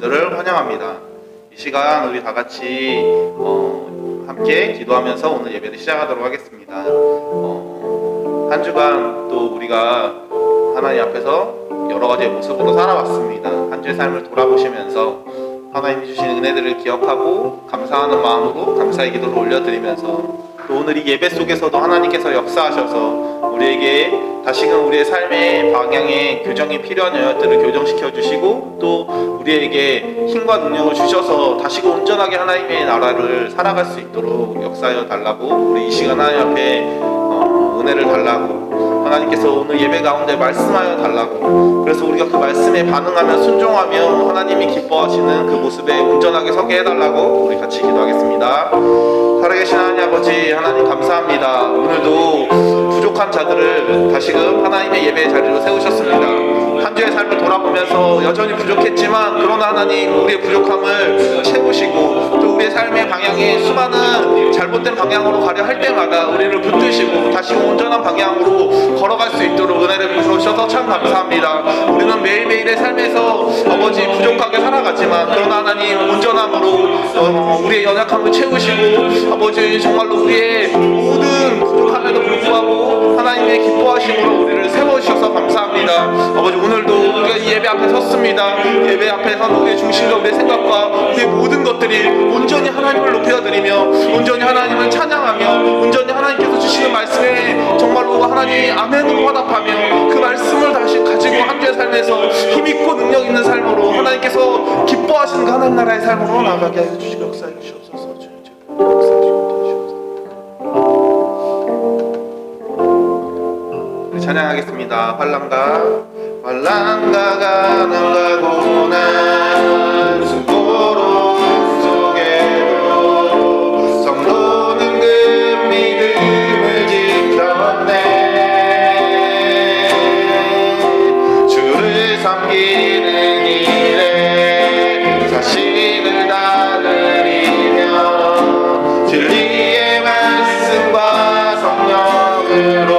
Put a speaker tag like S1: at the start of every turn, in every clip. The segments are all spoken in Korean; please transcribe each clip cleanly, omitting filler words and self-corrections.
S1: 여러분들을 환영합니다. 이 시간 우리 다 같이 함께 기도하면서 오늘 예배를 시작하도록 하겠습니다. 한 주간 또 우리가 하나님 앞에서 여러 가지의 모습으로 살아왔습니다. 한 주의 삶을 돌아보시면서 하나님이 주신 은혜들을 기억하고 감사하는 마음으로 감사의 기도를 올려드리면서 또 오늘 이 예배 속에서도 하나님께서 역사하셔서 우리에게 다시금 우리의 삶의 방향에 교정이 필요한 영역들을 교정시켜 주시고 또 우리에게 힘과 능력을 주셔서 다시금 온전하게 하나님의 나라를 살아갈 수 있도록 역사하여 달라고 우리 이 시간 하나님 앞에 은혜를 달라고 하나님께서 오늘 예배 가운데 말씀하여 달라고 그래서 우리가 그 말씀에 반응하며 순종하며 하나님이 기뻐하시는 그 모습에 온전하게 서게 해달라고 우리 같이 기도하겠습니다. 살아계신 하나님 아버지 하나님 감사합니다. 오늘도 부족한 자들을 다시금 하나님의 예배 자리로 세우셨습니다. 한 주의 삶을 돌아보면서 여전히 부족했지만 그러나 하나님 우리의 부족함을 채우시고 또 우리의 삶의 방향이 수많은 잘못된 방향으로 가려 할 때마다 우리를 붙드시고 다시 온전한 방향으로 걸어갈 수 있도록 은혜를 베푸셔서 참 감사합니다. 우리는 매일매일의 삶에서 아버지 부족하게 살아가지만 그러나 하나님 온전함으로 우리의 연약함을 채우시고 아버지 정말로 우리의 모든 부족함에도 불구하고 하나님의 기뻐하심으로 우리를 세워주셔서 감사합니다. 아버지 오늘도 우리가 이 예배 앞에 섰습니다. 예배 앞에서 우리의 중심과 우리의 생각과 우리의 모든 것들이 온전히 하나님을 높여드리며 온전히 하나님을 찬양하며 온전히 하나님께서 주시는 말씀에 정말로 하나님 아멘으로 화답하며 그 말씀을 다시 가지고 한 주의 삶에서 힘있고 능력 있는 삶으로 하나님께서 기뻐하시는 그 하나님 나라의 삶으로 나아가게 하여 주시고 역사해 주시옵소서. 우리 찬양하겠습니다. 환난가 가는 가고난 수고로 속에도 성도는 그 믿음을 지켰네. 주를 섬기는 일에 자신을 다드리며 진리의 말씀과 성령으로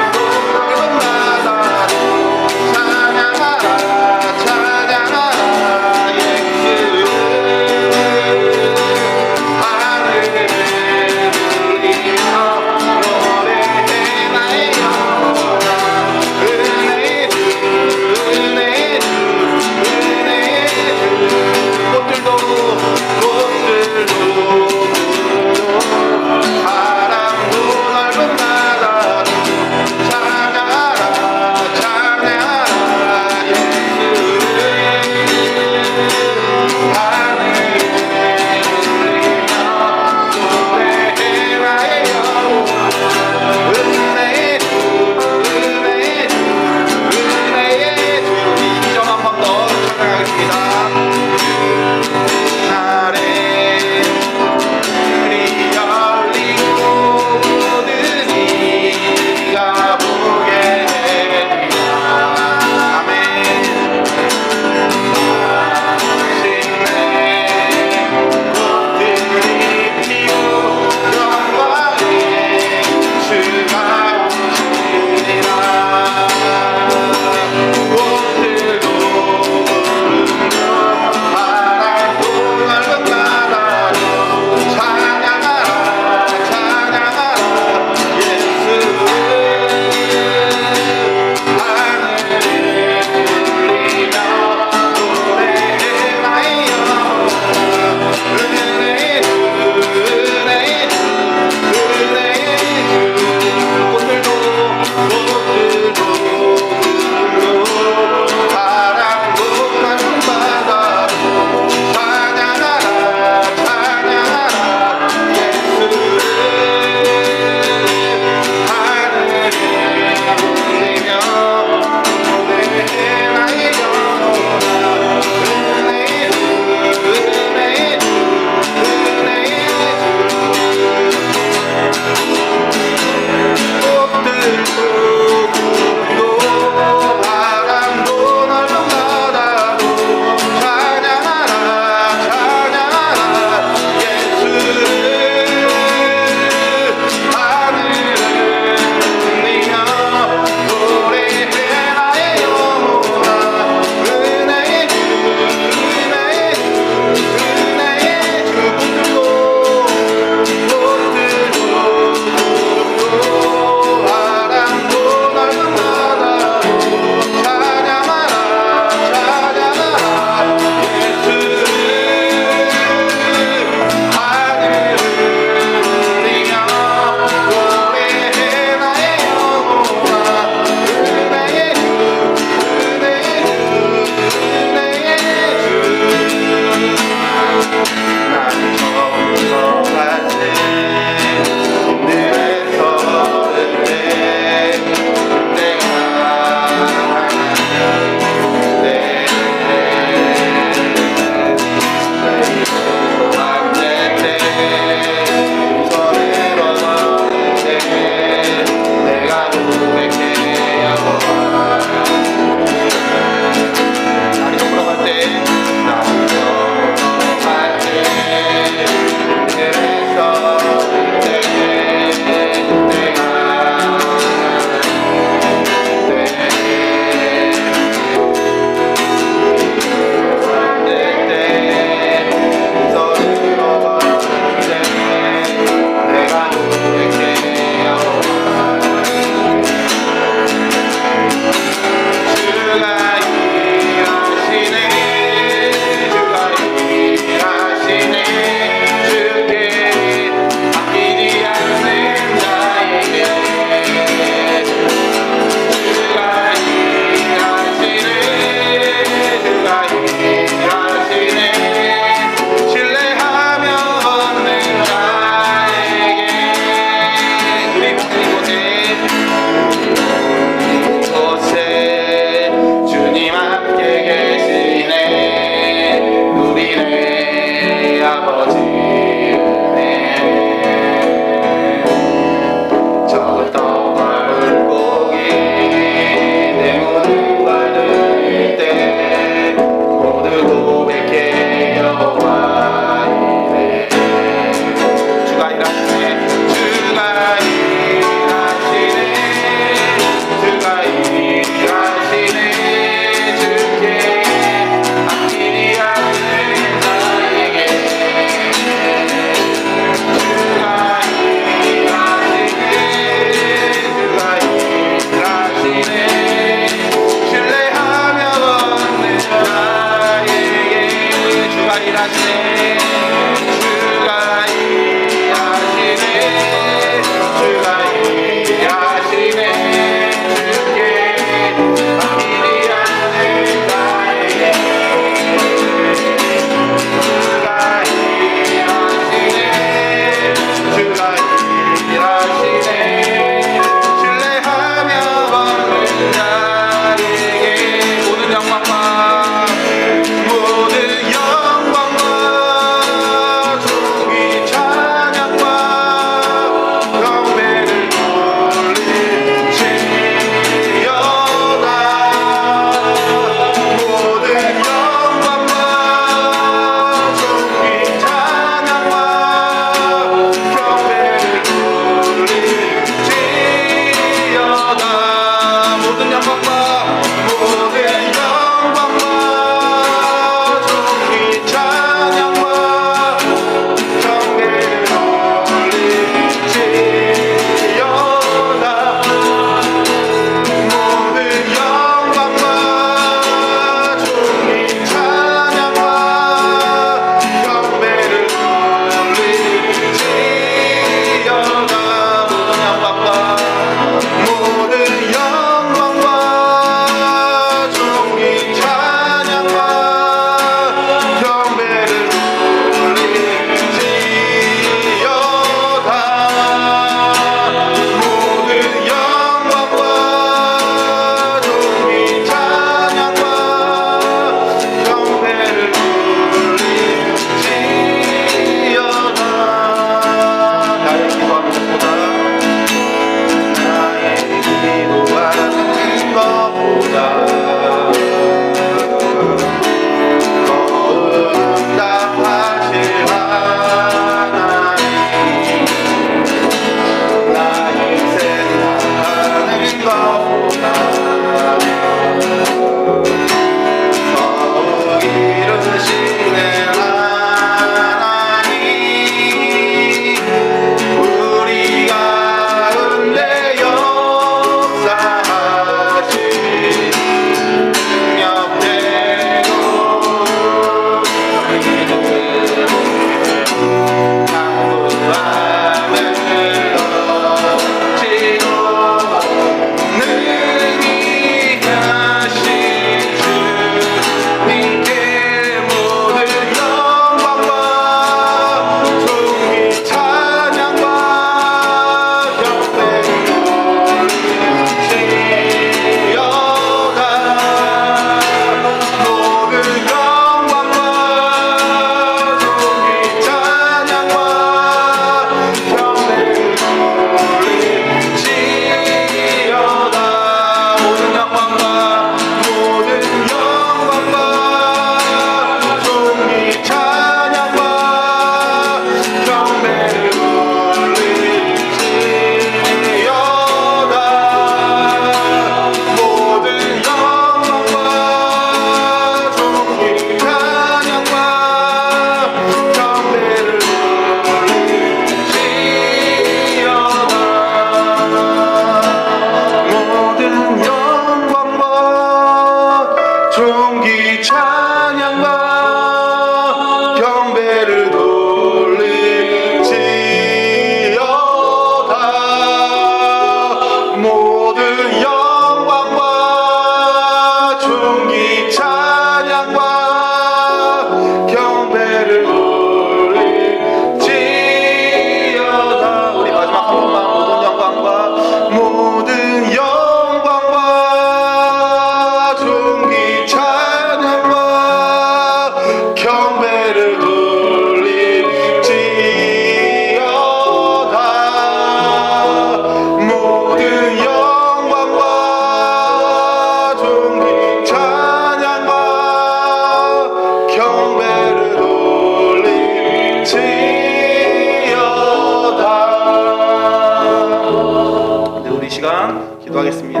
S1: 기도하겠습니다.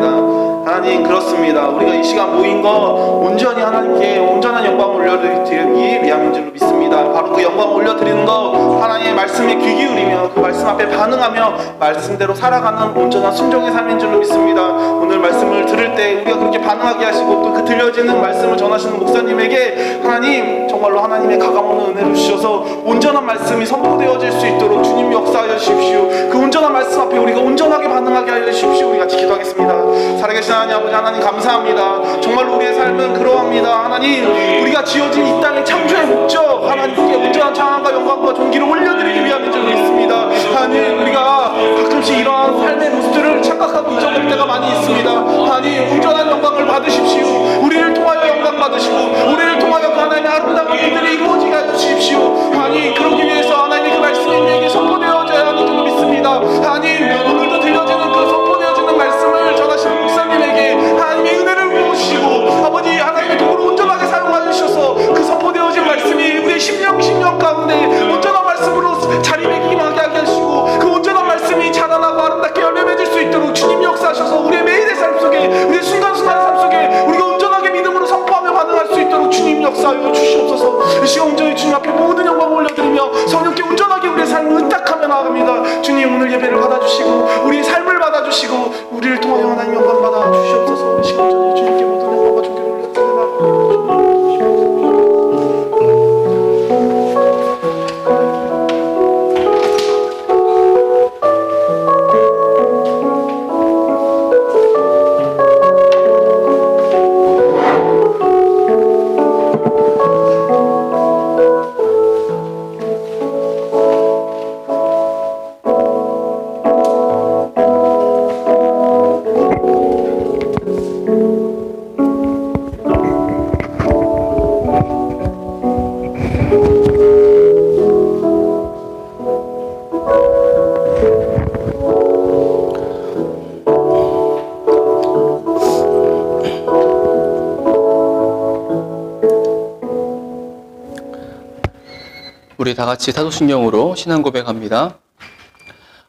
S1: 하나님, 그렇습니다. 우리가 이 시간 모인 거 온전히 하나님께 온전한 영광을 올려드리기 위함인 줄로 믿습니다. 바로 그 영광을 올려드리는 거 하나님의 말씀에 귀 기울이며 그 말씀 앞에 반응하며 말씀대로 살아가는 온전한 순종의 삶인 줄로 믿습니다. 오늘 말씀을 들을 때 우리가 그렇게 반응하게 하시고 또 그 들려지는 말씀을 전하시는 목사님에게 하나님 정말로 하나님의 가감없는 은혜를 주셔서 온전한 말씀이 선포되어질 수 있도록 주님 역사하여 주십시오. 그 온전한 말씀 앞에 우리가 온전하게 반응하게 하여 주십시오. 우리 같이 기도하겠습니다. 살아계신 하나님 아버지 하나님 감사합니다. 정말로 우리의 삶은 그러합니다. 하나님, 우리가 지어진 이 땅의 창조의 목적 하나님께 온전한 찬양과 영광과 존귀를 올려드리기 위함인 줄 믿습니다. 하나님, 우리가 가끔씩 이러한 삶의 모습들을 착각하고 잊어버릴 때가 많이 있습니다. 하나님, 온전한 영광을 받으십시오. 우리를 통하여 영광 받으시고 우리를 통하여 그 하나님의 아름다운 일들이 이루어지게 해주십시오. 하나님, 그러기 위해서 하나님의 그 말씀이 우리에게 선포되어져야 하는 줄 믿습니다. 하나님, 오늘도 들려지는 그 선포되어지는 말씀을 전하시는 목사님에게 하나님의 은혜를 부으시고 아버지 하나님의 도구를 온전하게 사용하여 주셔서 그 선포되어진 말씀이 우리의 심령 가운데 온전한 말씀으로 자리매김하게 하게 하시고 그 온전한 말씀이 자라나고 아름답게 열매 맺을 수 있도록 주님 역사하셔서 우리의 매일의 삶 속에 우리의 순간순간 예배를 받아주시고 우리의 삶을 받아주시고 우리를 통하여 하나님 영광 받아 주시옵소서. 이 시간 전에 주님께 모든 영광과 존귀를 올려드립니다.
S2: 우리 다 같이 사도신경으로 신앙 고백합니다.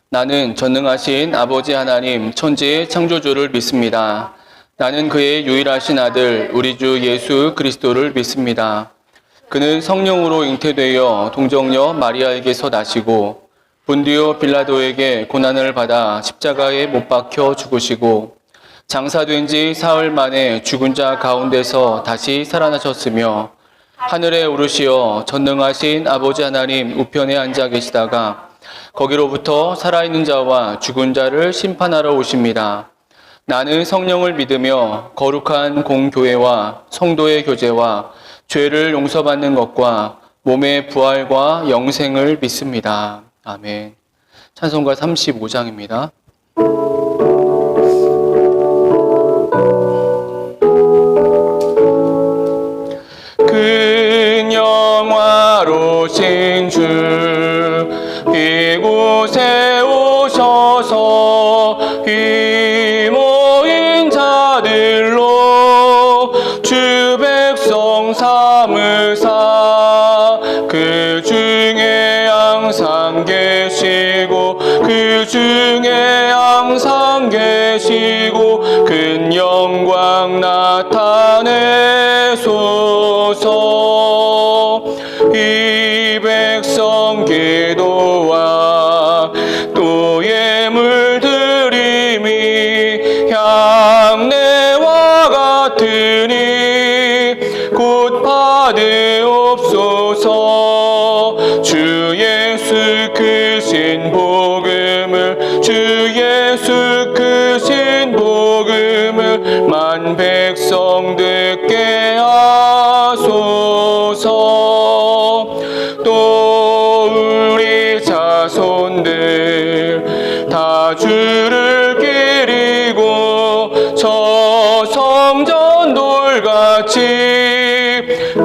S2: 나는 전능하신 아버지 하나님 천지의 창조주를 믿습니다. 나는 그의 유일하신 아들 우리 주 예수 그리스도를 믿습니다. 그는 성령으로 잉태되어 동정녀 마리아에게서 나시고 본디오 빌라도에게 고난을 받아 십자가에 못 박혀 죽으시고 장사된 지 사흘 만에 죽은 자 가운데서 다시 살아나셨으며 하늘에 오르시어 전능하신 아버지 하나님 우편에 앉아 계시다가 거기로부터 살아있는 자와 죽은 자를 심판하러 오십니다. 나는 성령을 믿으며 거룩한 공교회와 성도의 교제와 죄를 용서받는 것과 몸의 부활과 영생을 믿습니다. 아멘. 찬송가 35장입니다. 큰 영화로신 주 이곳에 오셔서 이 모인 자들로 주 백성 삼으사 그 중에 항상 계시고 그 중에 항상 계시고 큰 영광 나타내소서. 이 백성 기도와 또 예물 드림이 향내와 같으니 곧 받으옵소서. 주 예수 크신 복음을 주 예수 크신 복음을 만 백성 듣게 하소서. 또 우리 자손들 다 주를 기리고 저 성전 돌같이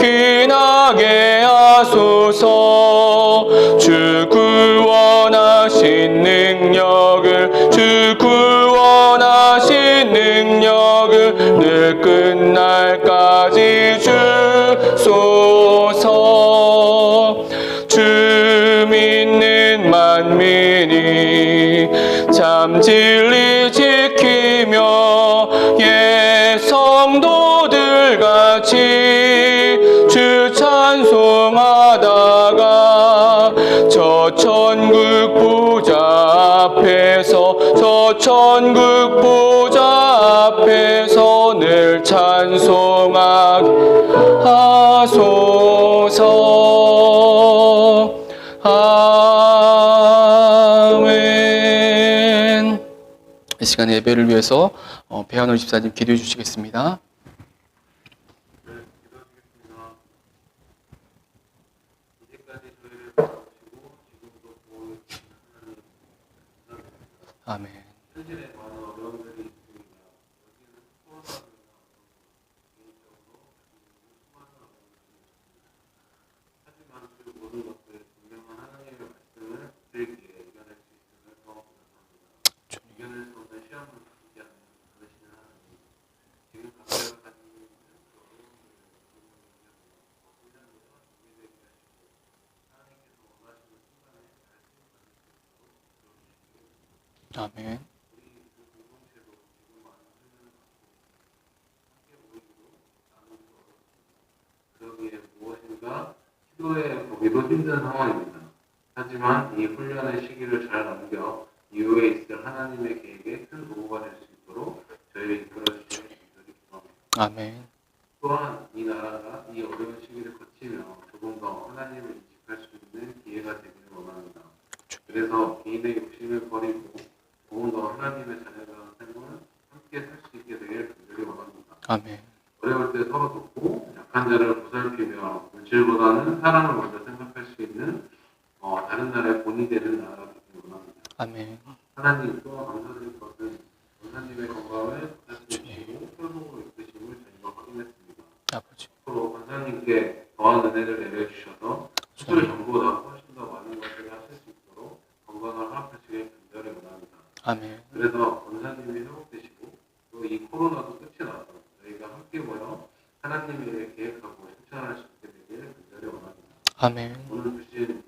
S2: 귀나게 하소서. 주 구원하신 능력을 주 구원하신 능력을 늘 끝날까지 주소서. 주 믿는 만민이 참 진리 지키며 예 성도들 같이 주 찬송하다가 저 천국 보좌 앞에서 저 천국 보좌 앞에서 늘 찬송하게 하소서. 아멘. 이 시간에 예배를 위해서 배한월 집사님 기도해 주시겠습니다. 아멘. 아멘.
S3: 그러기에 무엇인가 시도해 보기도 힘든 상황입니다. 하지만 이 훈련의 시기를 잘 넘겨 이후에 있을 하나님의 계획에 큰 도구가 될 수 있도록 저희를 이끌어 주시길 간절히 기도합니다.
S2: 아멘.
S3: 또한 이 나라가 이 어려운 시기를 거치며 조금 더 하나님을 인식할 수 있는 기회가 되기를 원합니다. 그래서 개인의 욕심을 버리고 조금 더 하나님의 자녀다운 삶을 함께 살 수 있게 되길 간절히 원합니다.
S2: 아멘.
S3: 어려울 때 서로 돕고 약한 자를 보살피며 물질보다는 사람을 먼저 생각할 수 있는 다른 나라의 본이 되는 나라가 되길 원합니다.
S2: 아멘.
S3: 하나님 또한 감사드릴 것은 원사님의 건강을 부탁드리시고 회복으로 이끄심을 저희가 확인했습니다.
S2: 아버지.
S3: 앞으로 원사님께 더한 은혜를 내려주셔서 수술 전보다 훨씬 더 많은 것들을 하실 수 있도록 건강을 허락하시길 간절히 원합니다.
S2: 아멘.
S3: 그래서 원사님이 회복되시고 또 이 코로나도 끝이 나서 저희가 함께 모여 하나님의 일을 계획하고 실천할 수 있게 되기를 간절히 원합니다.
S2: 아멘.
S3: 오늘 주실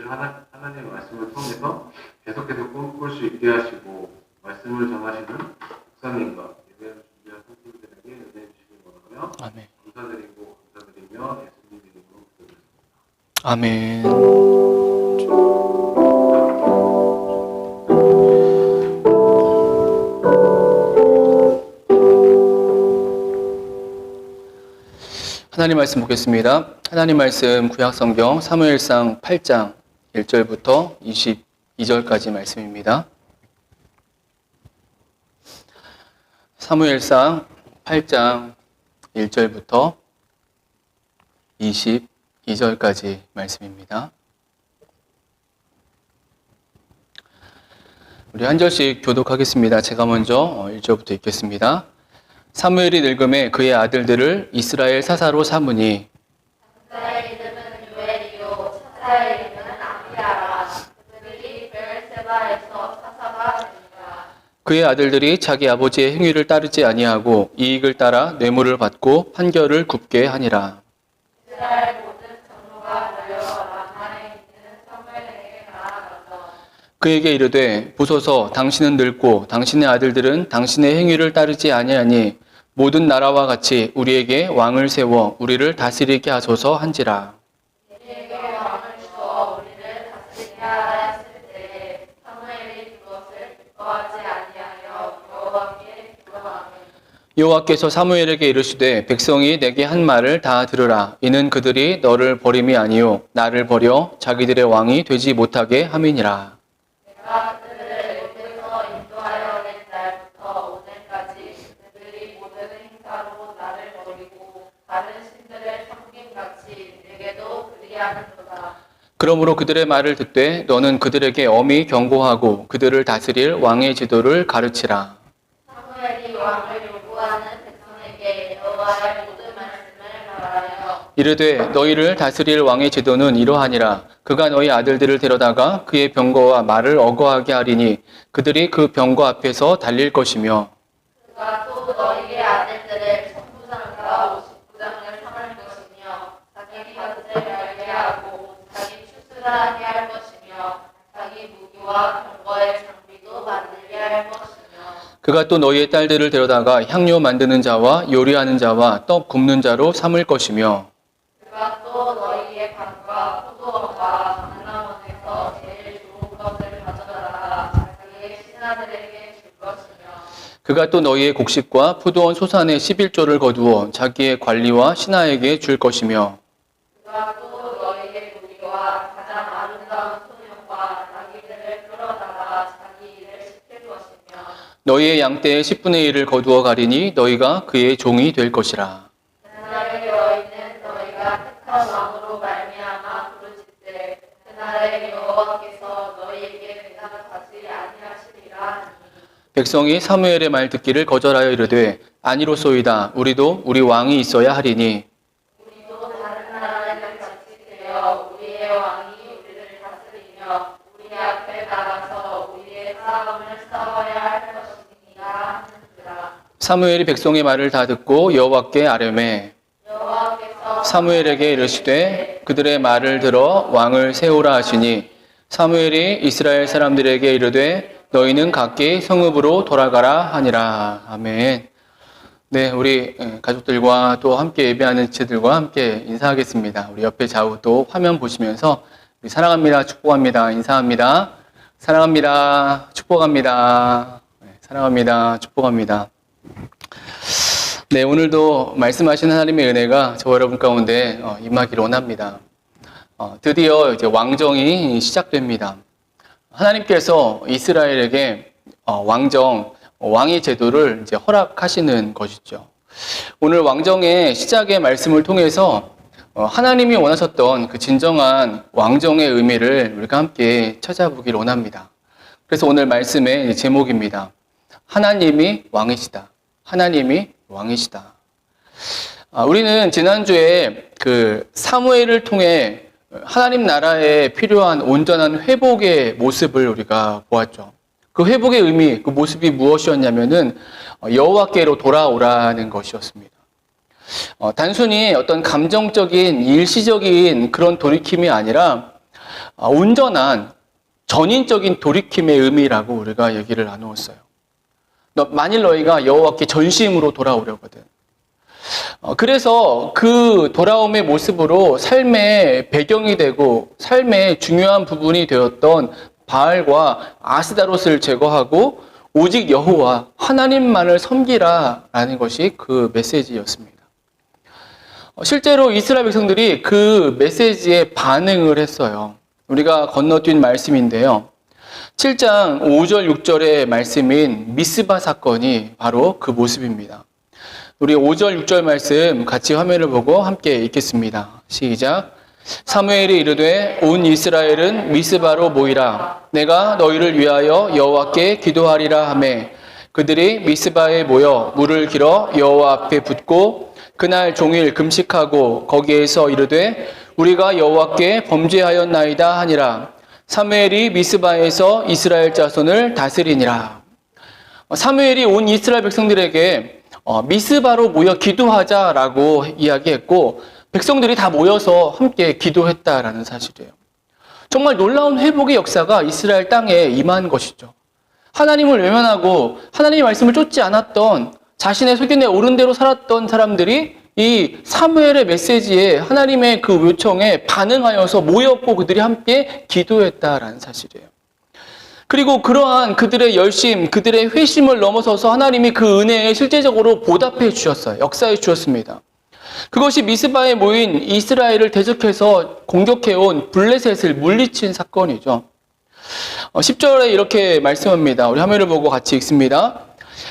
S3: 하나님의 말씀을 통해서 계속해서 꿈꿀 수 있게 하시고 말씀을 전하시는 목사님과 예배를 준비한 선생님들에게 은혜 주시길 원하며
S2: 아멘.
S3: 감사드리며 예수님 이름으로 기도드립니다.
S2: 아멘. 하나님 말씀 보겠습니다. 하나님 말씀 구약성경 사무엘상 8장 1절부터 22절까지 말씀입니다. 사무엘상 8장 1절부터 22절까지 말씀입니다. 우리 한 절씩 교독하겠습니다. 제가 먼저 1절부터 읽겠습니다. 사무엘이 늙음에 그의 아들들을 이스라엘 사사로 삼으니
S4: 사사의 이름은 요엘이요 사사의 이름은 아비야라. 그들이 베엘세바에서 사사가 되니라.
S2: 그의 아들들이 자기 아버지의 행위를 따르지 아니하고 이익을 따라 뇌물을 받고 판결을 굽게 하니라.
S4: 이스라엘 모든 장로가 모여 라마에 있는 사무엘에게 나아가서
S2: 그에게 이르되 보소서 당신은 늙고 당신의 아들들은 당신의 행위를 따르지 아니하니 모든 나라와 같이 우리에게 왕을 세워 우리를 다스리게 하소서 한지라.
S4: 우리에게 왕을 주어 우리를 다스리게 하라 했을 때에 사무엘이 그것을 기뻐하지 아니하여 여호와께 기도하며
S2: 여호와께서 사무엘에게 이르시되 백성이 내게 한 말을 다 들으라. 이는 그들이 너를 버림이 아니요 나를 버려 자기들의 왕이 되지 못하게 함이니라.
S4: 내가 그들을 애굽에서 인도하여 낸 날부터 오늘까지 그들이 모든 행사로 나를 버리고 다른 신들을 섬김같이 내게도 그리하는도다.
S2: 그러므로 그들의 말을 듣되 너는 그들에게 엄히 경고하고 그들을 다스릴 왕의 지도를 가르치라.
S4: 사무엘이 왕을 요구하는 백성에게 여호와의 모든 말씀을 말하여
S2: 이르되 너희를 다스릴 왕의 제도는 이러하니라. 그가 너희 아들들을 데려다가 그의 병거와 말을 어거하게 하리니 그들이 그 병거 앞에서 달릴 것이며
S4: 그가 또 너희의 아들들을 천부장과 50부장을 삼을 것이며 자기 밭을 말게 하고 자기 추수를 하게 할 것이며 자기 무기와 병거의 장비도 만들게 할 것이며
S2: 그가 또 너희의 딸들을 데려다가 향료 만드는 자와 요리하는 자와 떡 굽는 자로 삼을 것이며
S4: 그가 또 너희의 밭과 포도원과 감람원에서 제일 좋은 것을 가져다가 자기의 신하들에게 줄 것이며
S2: 그가 또 너희의 곡식과 포도원 소산의 11조를 거두어 자기의 관리와 신하에게 줄 것이며
S4: 그가 또 너희의 무리와 가장 아름다운 소년과 나귀들을 끌어다가 자기 일을 시킬 것이며
S2: 너희의 양떼의 10분의 1을 거두어 가리니 너희가 그의 종이 될 것이라.
S4: 그날의 여인은 너희가 택한 왕으로 말미암아 부르짖되 그날의 여호와께서 너희에게 대답하지 아니하시리라 하니
S2: 백성이 사무엘의 말 듣기를 거절하여 이르되 아니로소이다. 우리도 우리 왕이 있어야 하리니
S4: 우리도 다른 나라를 같이 되어 우리의 왕이 우리를 다스리며 우리 앞에 나가서 우리의 싸움을 싸워야 할 것이니라 하는지라.
S2: 사무엘이 백성의 말을 다 듣고 여호와께 아뢰매
S4: 여호와께서
S2: 사무엘에게 이르시되 그들의 말을 들어 왕을 세우라 하시니 사무엘이 이스라엘 사람들에게 이르되 너희는 각기 성읍으로 돌아가라 하니라. 아멘. 네, 우리 가족들과 또 함께 예배하는 지체들과 함께 인사하겠습니다. 우리 옆에 좌우 또 화면 보시면서 우리 사랑합니다, 축복합니다, 인사합니다. 사랑합니다. 축복합니다. 네, 사랑합니다. 축복합니다. 네, 오늘도 말씀하신 하나님의 은혜가 저와 여러분 가운데 임하기를 원합니다. 드디어 이제 왕정이 시작됩니다. 하나님께서 이스라엘에게 왕의 제도를 이제 허락하시는 것이죠. 오늘 왕정의 시작의 말씀을 통해서 하나님이 원하셨던 그 진정한 왕정의 의미를 우리가 함께 찾아보기를 원합니다. 그래서 오늘 말씀의 제목입니다. 하나님이 왕이시다. 하나님이 왕이시다. 우리는 지난주에 그 사무엘을 통해 하나님 나라에 필요한 온전한 회복의 모습을 우리가 보았죠. 그 회복의 의미, 그 모습이 무엇이었냐면은 여호와께로 돌아오라는 것이었습니다. 단순히 어떤 감정적인 일시적인 그런 돌이킴이 아니라 온전한 전인적인 돌이킴의 의미라고 우리가 얘기를 나누었어요. 만일 너희가 여호와께 전심으로 돌아오려거든. 그래서 그 돌아옴의 모습으로 삶의 배경이 되고 삶의 중요한 부분이 되었던 바알과 아스다롯을 제거하고 오직 여호와 하나님만을 섬기라라는 것이 그 메시지였습니다. 실제로 이스라엘 백성들이 그 메시지에 반응을 했어요. 우리가 건너뛴 말씀인데요. 7장 5절 6절의 말씀인 미스바 사건이 바로 그 모습입니다. 우리 5절 6절 말씀 같이 화면을 보고 함께 읽겠습니다. 시작. 사무엘이 이르되 온 이스라엘은 미스바로 모이라. 내가 너희를 위하여 여호와께 기도하리라 하매 그들이 미스바에 모여 물을 길어 여호와 앞에 붓고 그날 종일 금식하고 거기에서 이르되 우리가 여호와께 범죄하였나이다 하니라. 사무엘이 미스바에서 이스라엘 자손을 다스리니라. 사무엘이 온 이스라엘 백성들에게 미스바로 모여 기도하자라고 이야기했고 백성들이 다 모여서 함께 기도했다라는 사실이에요. 정말 놀라운 회복의 역사가 이스라엘 땅에 임한 것이죠. 하나님을 외면하고 하나님의 말씀을 쫓지 않았던 자신의 소견에 옳은 대로 살았던 사람들이 이 사무엘의 메시지에 하나님의 그 요청에 반응하여서 모였고 그들이 함께 기도했다라는 사실이에요. 그리고 그러한 그들의 열심, 그들의 회심을 넘어서서 하나님이 그 은혜에 실제적으로 보답해 주셨어요. 역사해 주셨습니다. 그것이 미스바에 모인 이스라엘을 대적해서 공격해온 블레셋을 물리친 사건이죠. 10절에 이렇게 말씀합니다. 우리 화면을 보고 같이 읽습니다.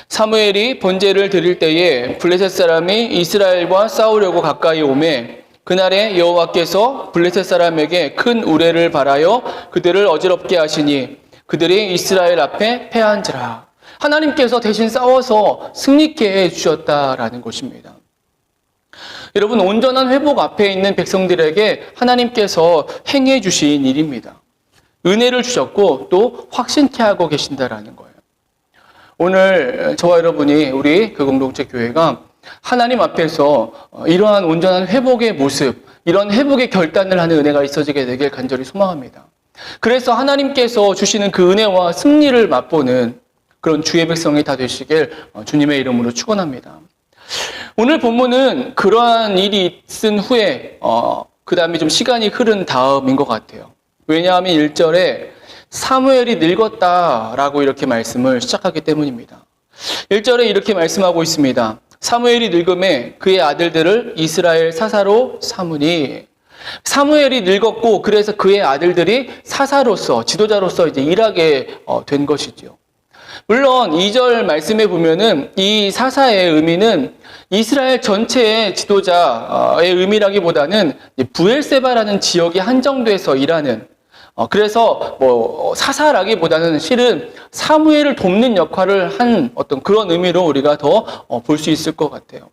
S2: 사무엘이 번제를 드릴 때에 블레셋 사람이 이스라엘과 싸우려고 가까이 오매 그날에 여호와께서 블레셋 사람에게 큰 우레를 발하여 그들을 어지럽게 하시니 그들이 이스라엘 앞에 패한지라. 하나님께서 대신 싸워서 승리케 해주셨다라는 것입니다. 여러분, 온전한 회복 앞에 있는 백성들에게 하나님께서 행해 주신 일입니다. 은혜를 주셨고 또 확신케 하고 계신다라는 거예요. 오늘 저와 여러분이 우리 그 공동체 교회가 하나님 앞에서 이러한 온전한 회복의 모습, 이런 회복의 결단을 하는 은혜가 있어지게 되길 간절히 소망합니다. 그래서 하나님께서 주시는 그 은혜와 승리를 맛보는 그런 주의 백성이 다 되시길 주님의 이름으로 축원합니다. 오늘 본문은 그러한 일이 있은 후에 그 다음에 좀 시간이 흐른 다음인 것 같아요. 왜냐하면 1절에 사무엘이 늙었다라고 이렇게 말씀을 시작하기 때문입니다. 1절에 이렇게 말씀하고 있습니다. 사무엘이 늙음에 그의 아들들을 이스라엘 사사로 삼으니. 사무엘이 늙었고 그래서 그의 아들들이 사사로서 지도자로서 이제 일하게 된 것이죠. 물론 2절 말씀에 보면은 이 사사의 의미는 이스라엘 전체의 지도자의 의미라기보다는 부엘세바라는 지역에 한정돼서 일하는 그래서 사사라기보다는 실은 사무엘을 돕는 역할을 한 어떤 그런 의미로 우리가 더 볼 수 있을 것 같아요.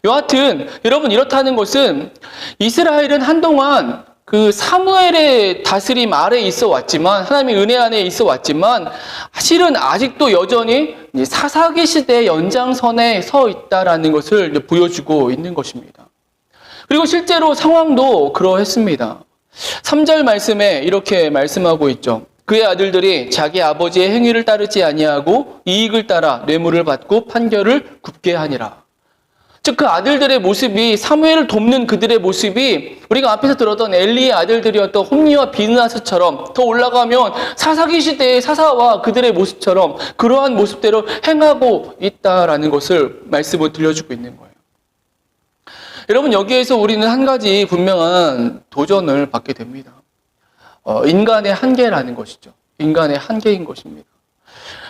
S2: 여하튼 여러분 이렇다는 것은 이스라엘은 한동안 그 사무엘의 다스림 아래에 있어 왔지만 하나님의 은혜 안에 있어 왔지만 실은 아직도 여전히 사사기 시대의 연장선에 서 있다라는 것을 보여주고 있는 것입니다. 그리고 실제로 상황도 그러했습니다. 3절 말씀에 이렇게 말씀하고 있죠. 그의 아들들이 자기 아버지의 행위를 따르지 아니하고 이익을 따라 뇌물을 받고 판결을 굽게 하니라. 즉 그 아들들의 모습이 사무엘을 돕는 그들의 모습이 우리가 앞에서 들었던 엘리의 아들들이었던 홈리와 비느하스처럼 더 올라가면 사사기 시대의 사사와 그들의 모습처럼 그러한 모습대로 행하고 있다라는 것을 말씀을 들려주고 있는 거예요. 여러분 여기에서 우리는 한 가지 분명한 도전을 받게 됩니다. 인간의 한계라는 것이죠. 인간의 한계인 것입니다.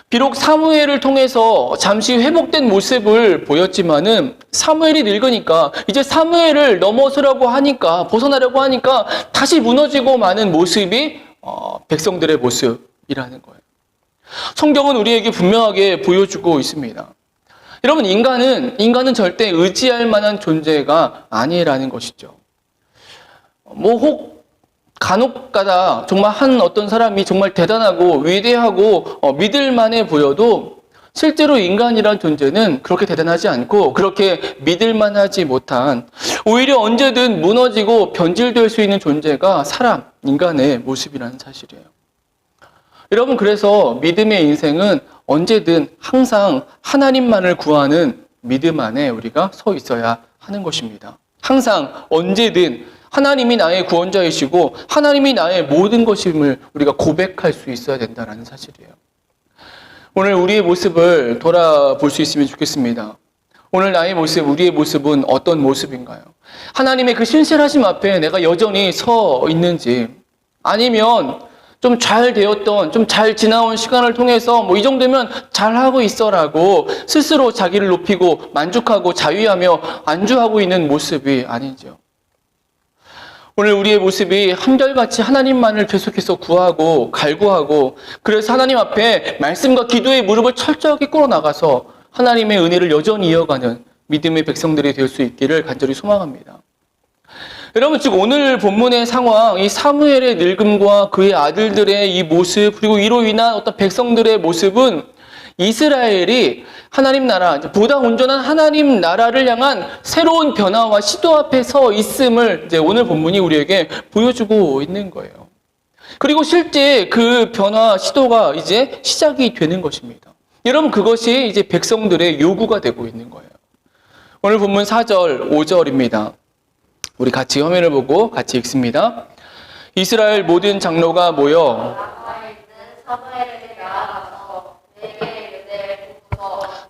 S2: 비록 사무엘을 통해서 잠시 회복된 모습을 보였지만은 사무엘이 늙으니까 이제 사무엘을 넘어서려고 하니까 벗어나려고 하니까 다시 무너지고 마는 모습이 백성들의 모습이라는 거예요. 성경은 우리에게 분명하게 보여주고 있습니다. 여러분 인간은 절대 의지할 만한 존재가 아니라는 것이죠. 혹 간혹가다 정말 한 어떤 사람이 정말 대단하고 위대하고 믿을만해 보여도 실제로 인간이란 존재는 그렇게 대단하지 않고 그렇게 믿을만하지 못한 오히려 언제든 무너지고 변질될 수 있는 존재가 사람, 인간의 모습이라는 사실이에요. 여러분 그래서 믿음의 인생은 언제든 항상 하나님만을 구하는 믿음 안에 우리가 서 있어야 하는 것입니다. 항상 언제든 하나님이 나의 구원자이시고 하나님이 나의 모든 것임을 우리가 고백할 수 있어야 된다는 사실이에요. 오늘 우리의 모습을 돌아볼 수 있으면 좋겠습니다. 오늘 나의 모습, 우리의 모습은 어떤 모습인가요? 하나님의 그 신실하심 앞에 내가 여전히 서 있는지 아니면 좀 잘 되었던, 좀 잘 지나온 시간을 통해서 이 정도면 잘하고 있어라고 스스로 자기를 높이고 만족하고 자유하며 안주하고 있는 모습이 아니죠. 오늘 우리의 모습이 한결같이 하나님만을 계속해서 구하고 갈구하고 그래서 하나님 앞에 말씀과 기도의 무릎을 철저하게 꿇어나가서 하나님의 은혜를 여전히 이어가는 믿음의 백성들이 될 수 있기를 간절히 소망합니다. 여러분 즉 오늘 본문의 상황, 이 사무엘의 늙음과 그의 아들들의 이 모습 그리고 이로 인한 어떤 백성들의 모습은 이스라엘이 하나님 나라, 보다 온전한 하나님 나라를 향한 새로운 변화와 시도 앞에 서 있음을 이제 오늘 본문이 우리에게 보여주고 있는 거예요. 그리고 실제 그 변화 시도가 이제 시작이 되는 것입니다. 여러분 그것이 이제 백성들의 요구가 되고 있는 거예요. 오늘 본문 4절, 5절입니다. 우리 같이 화면을 보고 같이 읽습니다. 이스라엘 모든 장로가 모여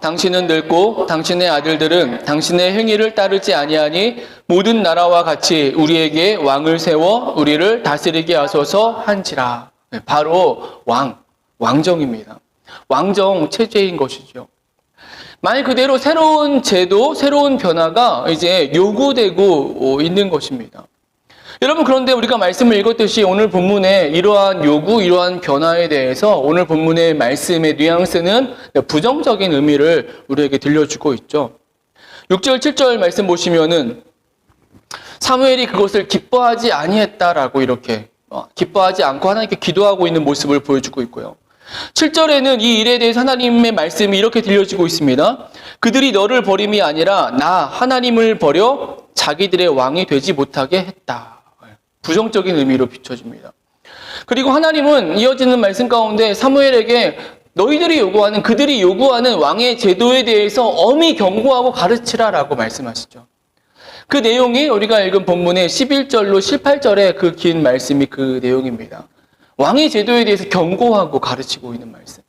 S2: 당신은 늙고 당신의 아들들은 당신의 행위를 따르지 아니하니 모든 나라와 같이 우리에게 왕을 세워 우리를 다스리게 하소서 한지라. 바로 왕정입니다. 왕정 체제인 것이죠. 말 그대로 새로운 제도, 새로운 변화가 이제 요구되고 있는 것입니다. 여러분 그런데 우리가 말씀을 읽었듯이 오늘 본문의 이러한 요구, 이러한 변화에 대해서 오늘 본문의 말씀의 뉘앙스는 부정적인 의미를 우리에게 들려주고 있죠. 6절, 7절 말씀 보시면은 사무엘이 그것을 기뻐하지 아니했다라고 이렇게 기뻐하지 않고 하나님께 기도하고 있는 모습을 보여주고 있고요. 7절에는 이 일에 대해서 하나님의 말씀이 이렇게 들려지고 있습니다. 그들이 너를 버림이 아니라 나 하나님을 버려 자기들의 왕이 되지 못하게 했다. 부정적인 의미로 비춰집니다. 그리고 하나님은 이어지는 말씀 가운데 사무엘에게 그들이 요구하는 왕의 제도에 대해서 엄히 경고하고 가르치라라고 말씀하시죠. 그 내용이 우리가 읽은 본문의 11절로 18절의 그 긴 말씀이 그 내용입니다. 왕의 제도에 대해서 경고하고 가르치고 있는 말씀.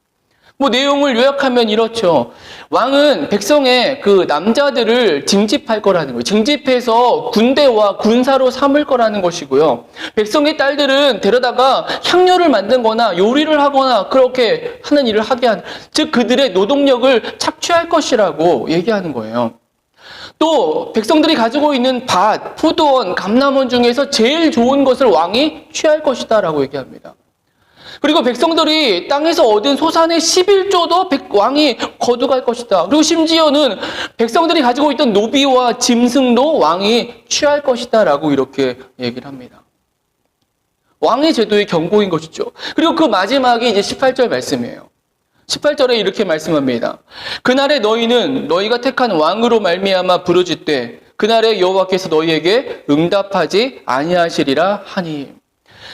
S2: 내용을 요약하면 이렇죠. 왕은 백성의 그 남자들을 징집할 거라는 거예요. 징집해서 군대와 군사로 삼을 거라는 것이고요. 백성의 딸들은 데려다가 향료를 만들거나 요리를 하거나 그렇게 하는 일을 하게 하는, 즉 그들의 노동력을 착취할 것이라고 얘기하는 거예요. 또 백성들이 가지고 있는 밭, 포도원, 감람원 중에서 제일 좋은 것을 왕이 취할 것이다 라고 얘기합니다. 그리고 백성들이 땅에서 얻은 소산의 11조도 왕이 거두갈 것이다. 그리고 심지어는 백성들이 가지고 있던 노비와 짐승도 왕이 취할 것이다 라고 이렇게 얘기를 합니다. 왕의 제도의 경고인 것이죠. 그리고 그 마지막이 이제 18절 말씀이에요. 18절에 이렇게 말씀합니다. 그날에 너희는 너희가 택한 왕으로 말미암아 부르짖되 그날에 여호와께서 너희에게 응답하지 아니하시리라 하니.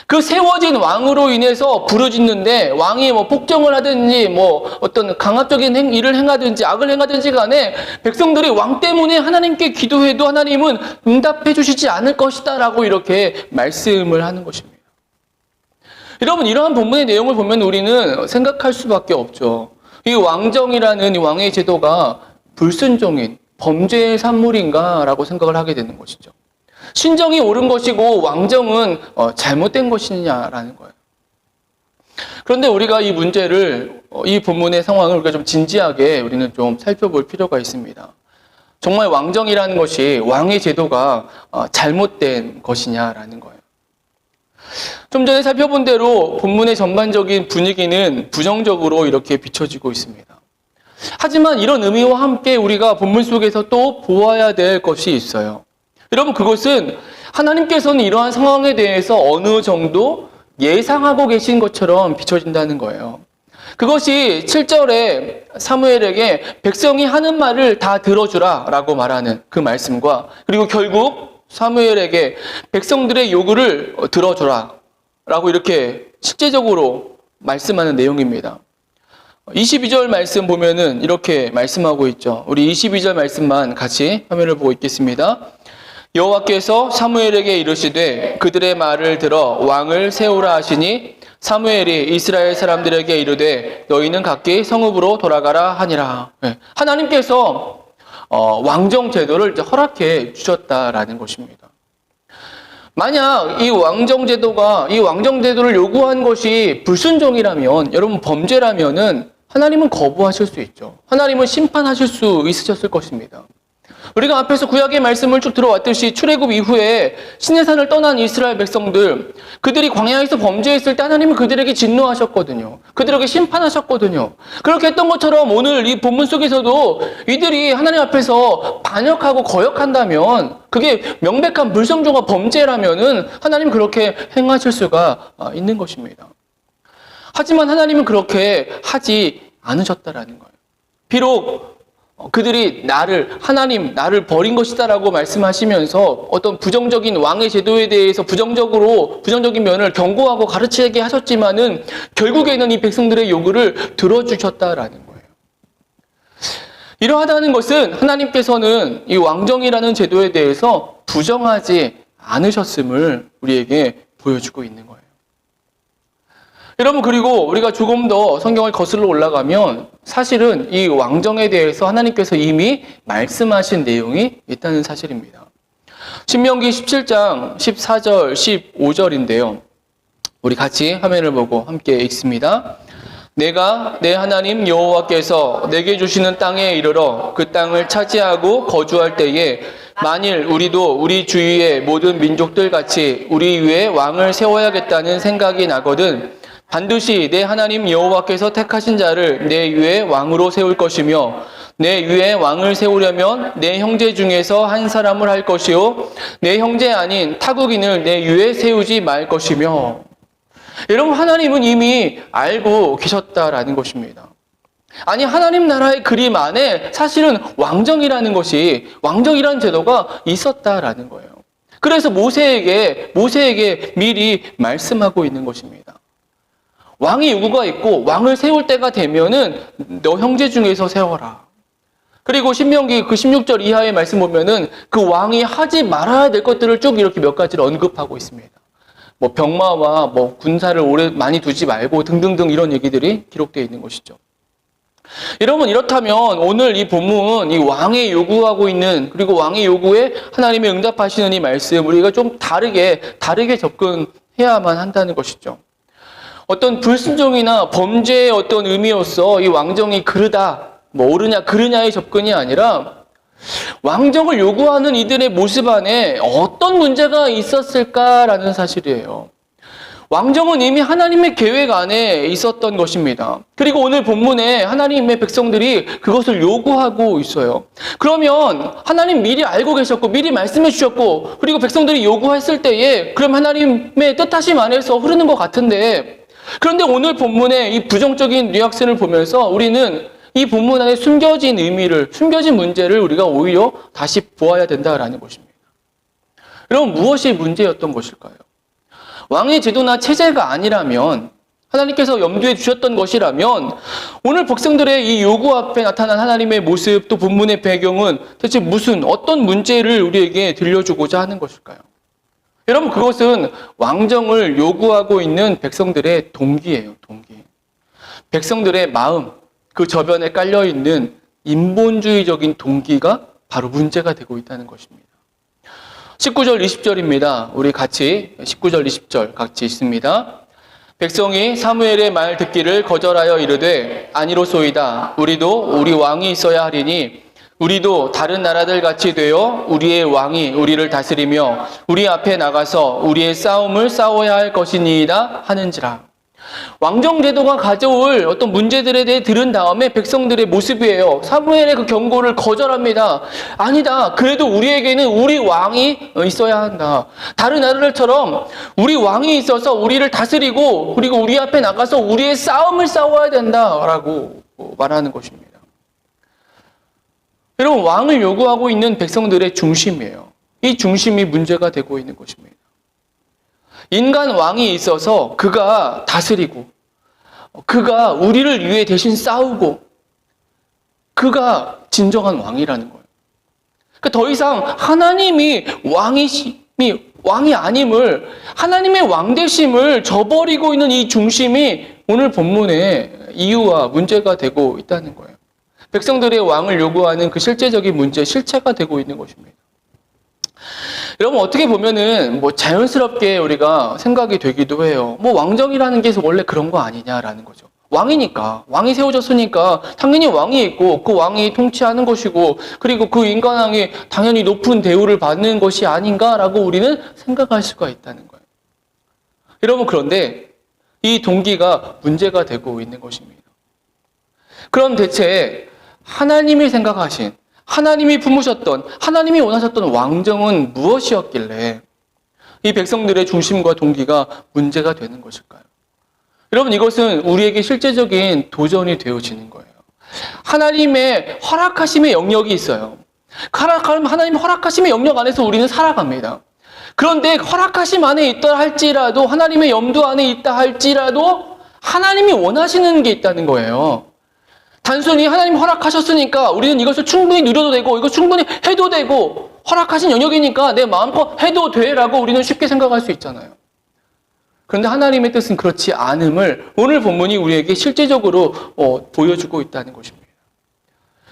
S2: 그 세워진 왕으로 인해서 부르짖는데 왕이 뭐 폭정을 하든지 뭐 어떤 강압적인 일을 행하든지 악을 행하든지 간에 백성들이 왕 때문에 하나님께 기도해도 하나님은 응답해 주시지 않을 것이다 라고 이렇게 말씀을 하는 것입니다. 여러분, 이러한 본문의 내용을 보면 우리는 생각할 수밖에 없죠. 이 왕정이라는 이 왕의 제도가 불순종인 범죄의 산물인가 라고 생각을 하게 되는 것이죠. 신정이 옳은 것이고 왕정은 잘못된 것이냐라는 거예요. 그런데 우리가 이 문제를, 이 본문의 상황을 우리가 좀 진지하게 우리는 좀 살펴볼 필요가 있습니다. 정말 왕정이라는 것이, 왕의 제도가 잘못된 것이냐라는 거예요. 좀 전에 살펴본 대로 본문의 전반적인 분위기는 부정적으로 이렇게 비춰지고 있습니다. 하지만 이런 의미와 함께 우리가 본문 속에서 또 보아야 될 것이 있어요. 여러분, 그것은 하나님께서는 이러한 상황에 대해서 어느 정도 예상하고 계신 것처럼 비춰진다는 거예요. 그것이 7절에 사무엘에게 백성이 하는 말을 다 들어주라 라고 말하는 그 말씀과, 그리고 결국 사무엘에게 백성들의 요구를 들어주라 라고 이렇게 실제적으로 말씀하는 내용입니다. 22절 말씀 보면은 이렇게 말씀하고 있죠. 우리 22절 말씀만 같이 화면을 보고 있겠습니다. 여호와께서 사무엘에게 이르시되 그들의 말을 들어 왕을 세우라 하시니 사무엘이 이스라엘 사람들에게 이르되 너희는 각기 성읍으로 돌아가라 하니라. 하나님께서 왕정 제도를 이제 허락해 주셨다라는 것입니다. 만약 이 왕정 제도를 요구한 것이 불순종이라면, 여러분 범죄라면은 하나님은 거부하실 수 있죠. 하나님은 심판하실 수 있으셨을 것입니다. 우리가 앞에서 구약의 말씀을 쭉 들어왔듯이 출애굽 이후에 시내산을 떠난 이스라엘 백성들, 그들이 광야에서 범죄했을 때 하나님은 그들에게 진노하셨거든요. 그들에게 심판하셨거든요. 그렇게 했던 것처럼 오늘 이 본문 속에서도 이들이 하나님 앞에서 반역하고 거역한다면, 그게 명백한 불성종과 범죄라면은 하나님 그렇게 행하실 수가 있는 것입니다. 하지만 하나님은 그렇게 하지 않으셨다라는 거예요. 비록 그들이 하나님 나를 버린 것이다라고 말씀하시면서 어떤 부정적인 왕의 제도에 대해서 부정적인 면을 경고하고 가르치게 하셨지만은 결국에는 이 백성들의 요구를 들어주셨다라는 거예요. 이러하다는 것은 하나님께서는 이 왕정이라는 제도에 대해서 부정하지 않으셨음을 우리에게 보여주고 있는 거예요. 여러분, 그리고 우리가 조금 더 성경을 거슬러 올라가면 사실은 이 왕정에 대해서 하나님께서 이미 말씀하신 내용이 있다는 사실입니다. 신명기 17장 14절 15절인데요. 우리 같이 화면을 보고 함께 읽습니다. 내가 내 하나님 여호와께서 내게 주시는 땅에 이르러 그 땅을 차지하고 거주할 때에 만일 우리도 우리 주위의 모든 민족들 같이 우리 위에 왕을 세워야겠다는 생각이 나거든 반드시 내 하나님 여호와께서 택하신 자를 내 위에 왕으로 세울 것이며 내 위에 왕을 세우려면 내 형제 중에서 한 사람을 할 것이요 내 형제 아닌 타국인을 내 위에 세우지 말 것이며. 여러분, 하나님은 이미 알고 계셨다라는 것입니다. 아니, 하나님 나라의 그림 안에 사실은 왕정이라는 제도가 있었다라는 거예요. 그래서 모세에게 미리 말씀하고 있는 것입니다. 왕의 요구가 있고 왕을 세울 때가 되면은 너 형제 중에서 세워라. 그리고 신명기 그 16절 이하의 말씀 보면은 그 왕이 하지 말아야 될 것들을 쭉 이렇게 몇 가지를 언급하고 있습니다. 뭐 병마와 뭐 군사를 오래 많이 두지 말고 등등등 이런 얘기들이 기록되어 있는 것이죠. 여러분, 이렇다면 오늘 이 본문, 이 왕의 요구하고 있는, 그리고 왕의 요구에 하나님의 응답하시는 이 말씀, 우리가 좀 다르게 접근해야만 한다는 것이죠. 어떤 불순종이나 범죄의 어떤 의미로서 이 왕정이 그르다, 뭐 옳으냐 그르냐의 접근이 아니라 왕정을 요구하는 이들의 모습 안에 어떤 문제가 있었을까라는 사실이에요. 왕정은 이미 하나님의 계획 안에 있었던 것입니다. 그리고 오늘 본문에 하나님의 백성들이 그것을 요구하고 있어요. 그러면 하나님 미리 알고 계셨고 미리 말씀해 주셨고 그리고 백성들이 요구했을 때에 그럼 하나님의 뜻하심 안에서 흐르는 것 같은데, 그런데 오늘 본문의 이 부정적인 뉘앙스를 보면서 우리는 이 본문 안에 숨겨진 문제를 우리가 오히려 다시 보아야 된다라는 것입니다. 여러분, 무엇이 문제였던 것일까요? 왕의 제도나 체제가 아니라면, 하나님께서 염두에 두셨던 것이라면 오늘 백성들의 이 요구 앞에 나타난 하나님의 모습, 또 본문의 배경은 대체 어떤 문제를 우리에게 들려주고자 하는 것일까요? 여러분, 그것은 왕정을 요구하고 있는 백성들의 동기예요. 동기. 백성들의 마음, 그 저변에 깔려있는 인본주의적인 동기가 바로 문제가 되고 있다는 것입니다. 19절, 20절입니다. 우리 같이 19절, 20절 같이 있습니다. 백성이 사무엘의 말 듣기를 거절하여 이르되 아니로소이다. 우리도 우리 왕이 있어야 하리니 우리도 다른 나라들 같이 되어 우리의 왕이 우리를 다스리며 우리 앞에 나가서 우리의 싸움을 싸워야 할 것이니이다 하는지라. 왕정 제도가 가져올 어떤 문제들에 대해 들은 다음에 백성들의 모습이에요. 사무엘의 그 경고를 거절합니다. 아니다. 그래도 우리에게는 우리 왕이 있어야 한다. 다른 나라들처럼 우리 왕이 있어서 우리를 다스리고 그리고 우리 앞에 나가서 우리의 싸움을 싸워야 된다라고 말하는 것입니다. 여러분, 왕을 요구하고 있는 백성들의 중심이에요. 이 중심이 문제가 되고 있는 것입니다. 인간 왕이 있어서 그가 다스리고 그가 우리를 위해 대신 싸우고 그가 진정한 왕이라는 거예요. 그러니까 더 이상 하나님이 왕이 아님을, 하나님의 왕되심을 저버리고 있는 이 중심이 오늘 본문의 이유와 문제가 되고 있다는 거예요. 백성들의 왕을 요구하는 그 실제적인 문제, 실체가 되고 있는 것입니다. 여러분, 어떻게 보면은 자연스럽게 우리가 생각이 되기도 해요. 왕정이라는 게 원래 그런 거 아니냐라는 거죠. 왕이니까, 왕이 세워졌으니까 당연히 왕이 있고 그 왕이 통치하는 것이고 그리고 그 인간왕이 당연히 높은 대우를 받는 것이 아닌가라고 우리는 생각할 수가 있다는 거예요. 여러분, 그런데 이 동기가 문제가 되고 있는 것입니다. 그럼 대체 하나님이 생각하신, 하나님이 품으셨던, 하나님이 원하셨던 왕정은 무엇이었길래 이 백성들의 중심과 동기가 문제가 되는 것일까요? 여러분, 이것은 우리에게 실제적인 도전이 되어지는 거예요. 하나님의 허락하심의 영역이 있어요. 하나님 허락하심의 영역 안에서 우리는 살아갑니다. 그런데 허락하심 안에 있다 할지라도, 하나님의 염두 안에 있다 할지라도 하나님이 원하시는 게 있다는 거예요. 단순히 하나님 허락하셨으니까 우리는 이것을 충분히 누려도 되고 이거 충분히 해도 되고 허락하신 영역이니까 내 마음껏 해도 돼라고 우리는 쉽게 생각할 수 있잖아요. 그런데 하나님의 뜻은 그렇지 않음을 오늘 본문이 우리에게 실제적으로 보여주고 있다는 것입니다.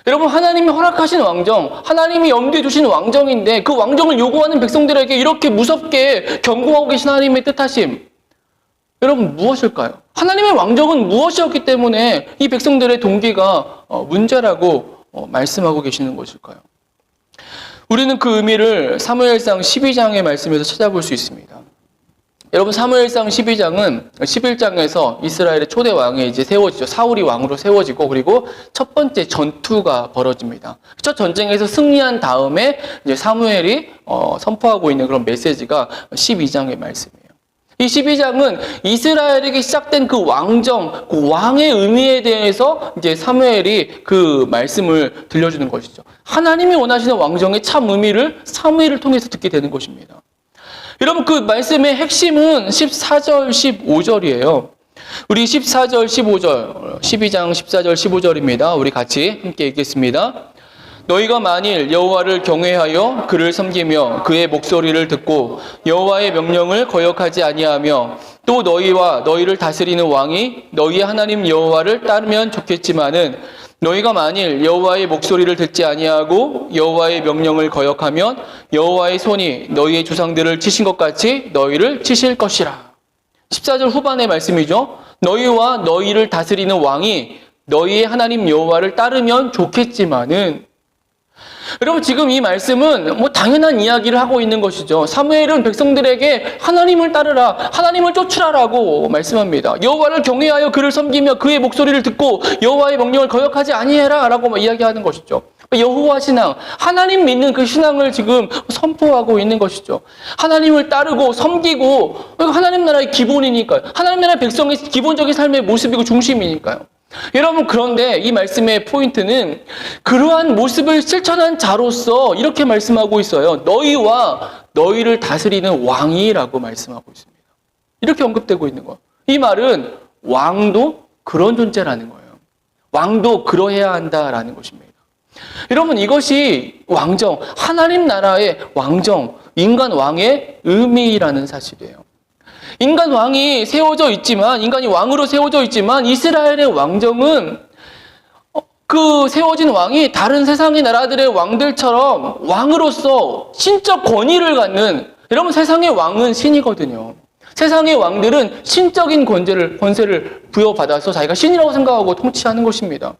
S2: 여러분, 하나님이 허락하신 왕정, 하나님이 염두에 두신 왕정인데 그 왕정을 요구하는 백성들에게 이렇게 무섭게 경고하고 계신 하나님의 뜻하심, 여러분, 무엇일까요? 하나님의 왕정은 무엇이었기 때문에 이 백성들의 동기가 문제라고 말씀하고 계시는 것일까요? 우리는 그 의미를 사무엘상 12장의 말씀에서 찾아볼 수 있습니다. 여러분, 사무엘상 12장은 11장에서 이스라엘의 초대 왕이 이제 세워지죠. 사울이 왕으로 세워지고 그리고 첫 번째 전투가 벌어집니다. 첫 전쟁에서 승리한 다음에 이제 사무엘이 선포하고 있는 그런 메시지가 12장의 말씀이에요. 이 12장은 이스라엘에게 시작된 그 왕정, 그 왕의 의미에 대해서 이제 사무엘이 그 말씀을 들려주는 것이죠. 하나님이 원하시는 왕정의 참 의미를 사무엘을 통해서 듣게 되는 것입니다. 여러분, 그 말씀의 핵심은 14절, 15절이에요. 우리 14절, 15절, 12장 14절, 15절입니다. 우리 같이 함께 읽겠습니다. 너희가 만일 여호와를 경외하여 그를 섬기며 그의 목소리를 듣고 여호와의 명령을 거역하지 아니하며 또 너희와 너희를 다스리는 왕이 너희 하나님 여호와를 따르면 좋겠지만은 너희가 만일 여호와의 목소리를 듣지 아니하고 여호와의 명령을 거역하면 여호와의 손이 너희의 조상들을 치신 것 같이 너희를 치실 것이라. 14절 후반의 말씀이죠. 너희와 너희를 다스리는 왕이 너희의 하나님 여호와를 따르면 좋겠지만은, 여러분, 지금 이 말씀은 당연한 이야기를 하고 있는 것이죠. 사무엘은 백성들에게 하나님을 따르라, 하나님을 쫓으라라고 말씀합니다. 여호와를 경외하여 그를 섬기며 그의 목소리를 듣고 여호와의 명령을 거역하지 아니해라라고 이야기하는 것이죠. 여호와 신앙, 하나님 믿는 그 신앙을 지금 선포하고 있는 것이죠. 하나님을 따르고 섬기고, 하나님 나라의 기본이니까요. 하나님 나라의 백성의 기본적인 삶의 모습이고 중심이니까요. 여러분, 그런데 이 말씀의 포인트는 그러한 모습을 실천한 자로서 이렇게 말씀하고 있어요. 너희와 너희를 다스리는 왕이라고 말씀하고 있습니다. 이렇게 언급되고 있는 거예요. 이 말은 왕도 그런 존재라는 거예요. 왕도 그러해야 한다라는 것입니다. 여러분, 이것이 왕정, 하나님 나라의 왕정, 인간 왕의 의미라는 사실이에요. 인간 왕이 세워져 있지만, 인간이 왕으로 세워져 있지만, 이스라엘의 왕정은 그 세워진 왕이 다른 세상의 나라들의 왕들처럼 왕으로서 신적 권위를 갖는, 여러분, 세상의 왕은 신이거든요. 세상의 왕들은 신적인 권세를 부여받아서 자기가 신이라고 생각하고 통치하는 것입니다.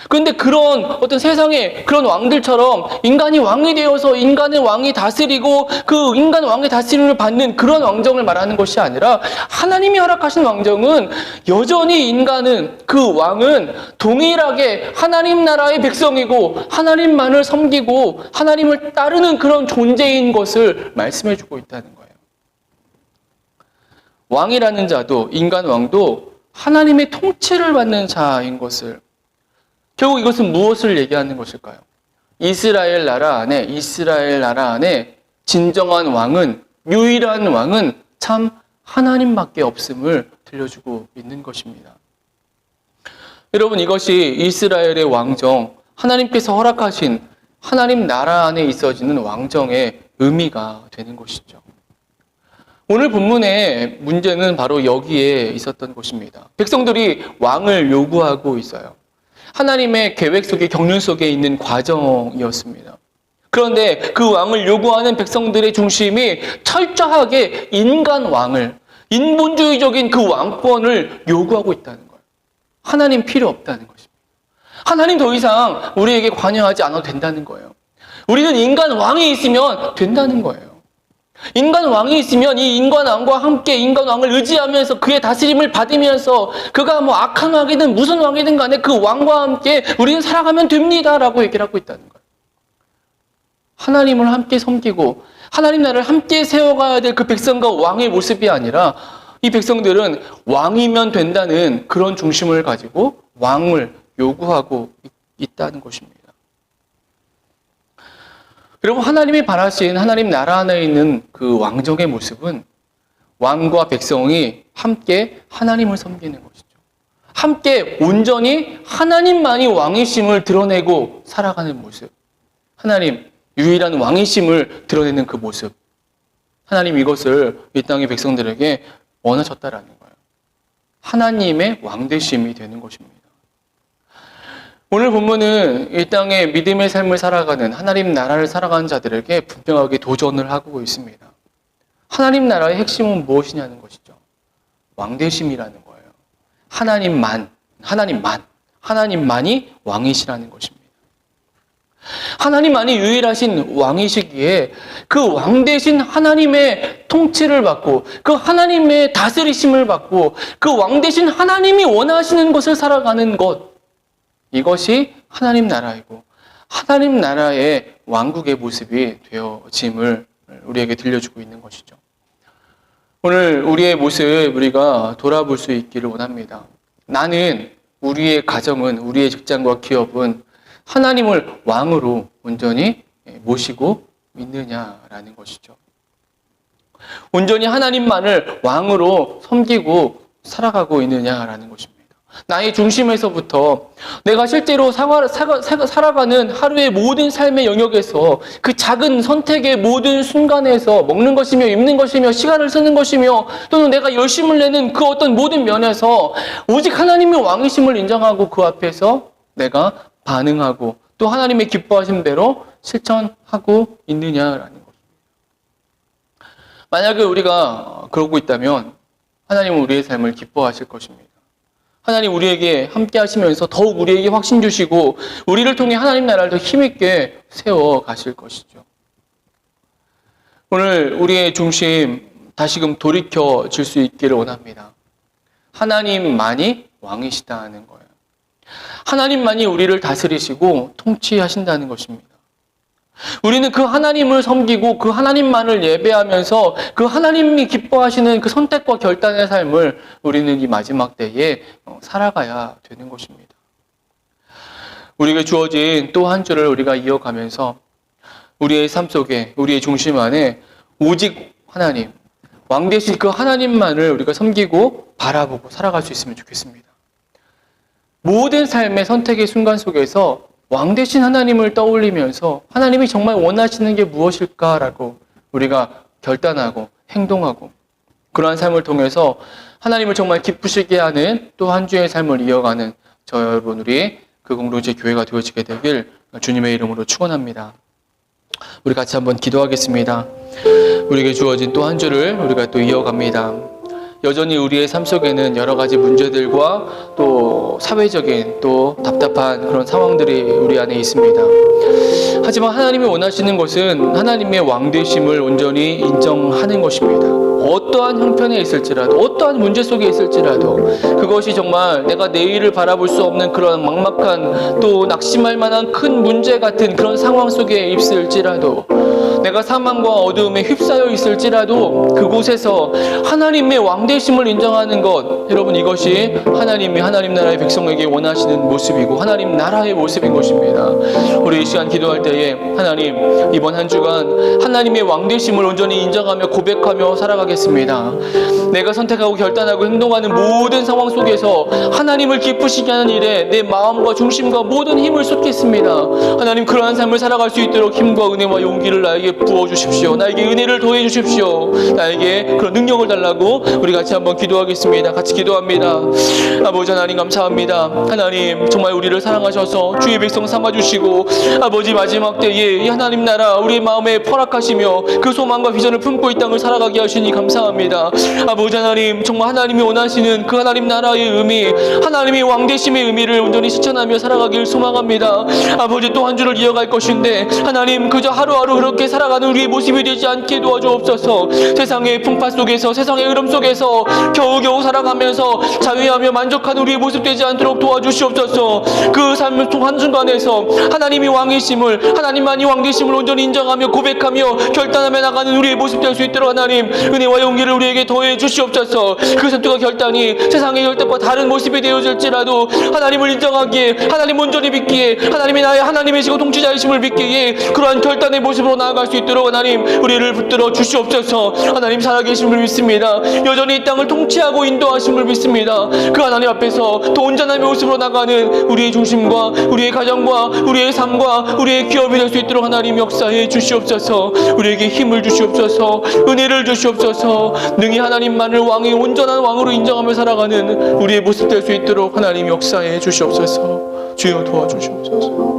S2: 그런데 그런 어떤 세상의 그런 왕들처럼 인간이 왕이 되어서 인간의 왕이 다스리고 그 인간 왕의 다스림을 받는 그런 왕정을 말하는 것이 아니라, 하나님이 허락하신 왕정은 여전히 인간은, 그 왕은 동일하게 하나님 나라의 백성이고 하나님만을 섬기고 하나님을 따르는 그런 존재인 것을 말씀해 주고 있다는 거예요. 왕이라는 자도, 인간 왕도 하나님의 통치를 받는 자인 것을, 결국 이것은 무엇을 얘기하는 것일까요? 이스라엘 나라 안에 진정한 왕은, 유일한 왕은 참 하나님밖에 없음을 들려주고 있는 것입니다. 여러분, 이것이 이스라엘의 왕정, 하나님께서 허락하신 하나님 나라 안에 있어지는 왕정의 의미가 되는 것이죠. 오늘 본문의 문제는 바로 여기에 있었던 것입니다. 백성들이 왕을 요구하고 있어요. 하나님의 계획 속에, 경륜 속에 있는 과정이었습니다. 그런데 그 왕을 요구하는 백성들의 중심이 철저하게 인간 왕을, 인본주의적인 그 왕권을 요구하고 있다는 거예요. 하나님 필요 없다는 것입니다. 하나님 더 이상 우리에게 관여하지 않아도 된다는 거예요. 우리는 인간 왕이 있으면 된다는 거예요. 인간 왕이 있으면 이 인간 왕과 함께 인간 왕을 의지하면서 그의 다스림을 받으면서 그가 뭐 악한 왕이든 무슨 왕이든 간에 그 왕과 함께 우리는 살아가면 됩니다라고 얘기를 하고 있다는 거예요. 하나님을 함께 섬기고 하나님 나라를 함께 세워가야 될 그 백성과 왕의 모습이 아니라, 이 백성들은 왕이면 된다는 그런 중심을 가지고 왕을 요구하고 있다는 것입니다. 여러분, 하나님이 바라신 하나님 나라 안에 있는 그 왕정의 모습은 왕과 백성이 함께 하나님을 섬기는 것이죠. 함께 온전히 하나님만이 왕이심을 드러내고 살아가는 모습. 하나님, 유일한 왕이심을 드러내는 그 모습. 하나님 이것을 이 땅의 백성들에게 원하셨다라는 거예요. 하나님의 왕되심이 되는 것입니다. 오늘 본문은 이 땅에 믿음의 삶을 살아가는, 하나님 나라를 살아가는 자들에게 분명하게 도전을 하고 있습니다. 하나님 나라의 핵심은 무엇이냐는 것이죠. 왕되심이라는 거예요. 하나님만이 왕이시라는 것입니다. 하나님만이 유일하신 왕이시기에 그 왕되신 하나님의 통치를 받고 그 하나님의 다스리심을 받고 그 왕되신 하나님이 원하시는 것을 살아가는 것, 이것이 하나님 나라이고 하나님 나라의 왕국의 모습이 되어짐을 우리에게 들려주고 있는 것이죠. 오늘 우리의 모습 우리가 돌아볼 수 있기를 원합니다. 나는, 우리의 가정은, 우리의 직장과 기업은 하나님을 왕으로 온전히 모시고 있느냐라는 것이죠. 온전히 하나님만을 왕으로 섬기고 살아가고 있느냐라는 것입니다. 나의 중심에서부터 내가 실제로 살아가는 하루의 모든 삶의 영역에서 그 작은 선택의 모든 순간에서 먹는 것이며 입는 것이며 시간을 쓰는 것이며 또는 내가 열심을 내는 그 어떤 모든 면에서 오직 하나님의 왕이심을 인정하고 그 앞에서 내가 반응하고 또 하나님의 기뻐하신 대로 실천하고 있느냐라는 것입니다. 만약에 우리가 그러고 있다면 하나님은 우리의 삶을 기뻐하실 것입니다. 하나님 우리에게 함께 하시면서 더욱 우리에게 확신 주시고 우리를 통해 하나님 나라를 더 힘있게 세워 가실 것이죠. 오늘 우리의 중심 다시금 돌이켜질 수 있기를 원합니다. 하나님만이 왕이시다는 거예요. 하나님만이 우리를 다스리시고 통치하신다는 것입니다. 우리는 그 하나님을 섬기고 그 하나님만을 예배하면서 그 하나님이 기뻐하시는 그 선택과 결단의 삶을 우리는 이 마지막 때에 살아가야 되는 것입니다. 우리에게 주어진 또 한 주를 우리가 이어가면서 우리의 삶 속에, 우리의 중심 안에 오직 하나님, 왕 대신 그 하나님만을 우리가 섬기고 바라보고 살아갈 수 있으면 좋겠습니다. 모든 삶의 선택의 순간 속에서 왕 대신 하나님을 떠올리면서 하나님이 정말 원하시는 게 무엇일까라고 우리가 결단하고 행동하고 그러한 삶을 통해서 하나님을 정말 기쁘시게 하는 또 한 주의 삶을 이어가는 저 여러분 우리 그 공동체 교회가 되어지게 되길 주님의 이름으로 축원합니다. 우리 같이 한번 기도하겠습니다. 우리에게 주어진 또 한 주를 우리가 또 이어갑니다. 여전히 우리의 삶 속에는 여러 가지 문제들과 또 사회적인 또 답답한 그런 상황들이 우리 안에 있습니다. 하지만 하나님이 원하시는 것은 하나님의 왕되심을 온전히 인정하는 것입니다. 어떠한 형편에 있을지라도 어떠한 문제 속에 있을지라도 그것이 정말 내가 내일을 바라볼 수 없는 그런 막막한 또 낙심할 만한 큰 문제 같은 그런 상황 속에 있을지라도 내가 사망과 어두움에 휩싸여 있을지라도 그곳에서 하나님의 왕되심을 인정하는 것, 여러분 이것이 하나님이 하나님 나라의 백성에게 원하시는 모습이고 하나님 나라의 모습인 것입니다. 우리 이 시간 기도할 때에 하나님 이번 한 주간 하나님의 왕되심을 온전히 인정하며 고백하며 살아가겠습니다. 내가 선택하고 결단하고 행동하는 모든 상황 속에서 하나님을 기쁘시게 하는 일에 내 마음과 중심과 모든 힘을 쏟겠습니다. 하나님 그러한 삶을 살아갈 수 있도록 힘과 은혜와 용기를 나에게 부어주십시오. 나에게 은혜를 더해 주십시오. 나에게 그런 능력을 달라고 우리 같이 한번 기도하겠습니다. 같이 기도합니다. 아버지 하나님 감사합니다. 하나님 정말 우리를 사랑하셔서 주의 백성 삼아주시고 아버지 마지막 때에 이 하나님 나라 우리의 마음에 허락하시며 그 소망과 비전을 품고 이 땅을 살아가게 하시니 감사합니다. 아버지 하나님 정말 하나님이 원하시는 그 하나님 나라의 의미 하나님의 왕되심의 의미를 온전히 실천하며 살아가길 소망합니다. 아버지 또 한 주를 이어갈 것인데 하나님 그저 하루하루 그렇게 살아가는 우리의 모습이 되지 않게 도와주옵소서. 세상의 풍파 속에서 세상의 흐름 속에서 겨우겨우 살아가면서 자위하며 만족하는 우리의 모습 되지 않도록 도와주시옵소서. 그 삶 속 한순간에서 하나님이 왕이심을 하나님만이 왕되심을 온전히 인정하며 고백하며 결단하며 나가는 우리의 모습 될 수 있도록 하나님 은혜와 용기를 우리에게 더해 주시옵소서. 그 선택과 결단이 세상의 결단과 다른 모습이 되어질지라도 하나님을 인정하기에 하나님 온전히 믿기에 하나님이 나의 하나님이시고 통치자이심을 믿기에 그러한 결단의 모습으로 나아갈 수 있도록 하나님 우리를 붙들어 주시옵소서. 하나님 살아계심을 믿습니다. 여전히 이 땅을 통치하고 인도하심을 믿습니다. 그 하나님 앞에서 더 온전한 모습으로 나가는 우리의 중심과 우리의 가정과 우리의 삶과 우리의 기업이 될 수 있도록 하나님 역사해 주시옵소서. 우리에게 힘을 주시옵소서. 은혜를 주시옵소서. 능히 하나님만을 왕의 온전한 왕으로 인정하며 살아가는 우리의 모습 될 수 있도록 하나님 역사해 주시옵소서. 주여 도와주시옵소서.